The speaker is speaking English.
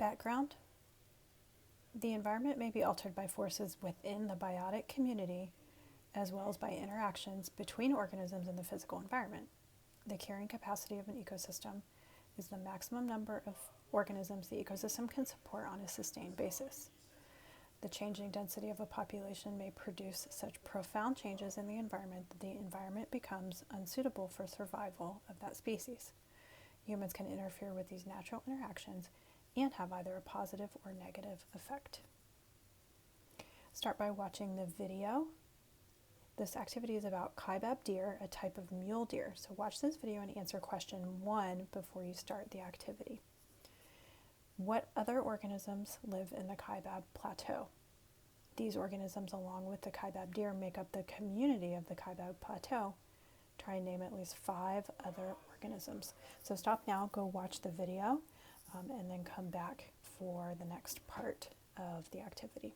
Background: the environment may be altered by forces within the biotic community as well as by interactions between organisms in the physical environment. The carrying capacity of an ecosystem is the maximum number of organisms the ecosystem can support on a sustained basis. The changing density of a population may produce such profound changes in the environment that the environment becomes unsuitable for survival of that species. Humans can interfere with these natural interactions and have either a positive or negative effect. Start by watching the video. This activity is about Kaibab deer, a type of mule deer. So watch this video and answer question 1 before you start the activity. What other organisms live in the Kaibab Plateau? These organisms, along with the Kaibab deer, make up the community of the Kaibab Plateau. Try and name at least 5 other organisms. So stop now, go watch the video, and then come back for the next part of the activity.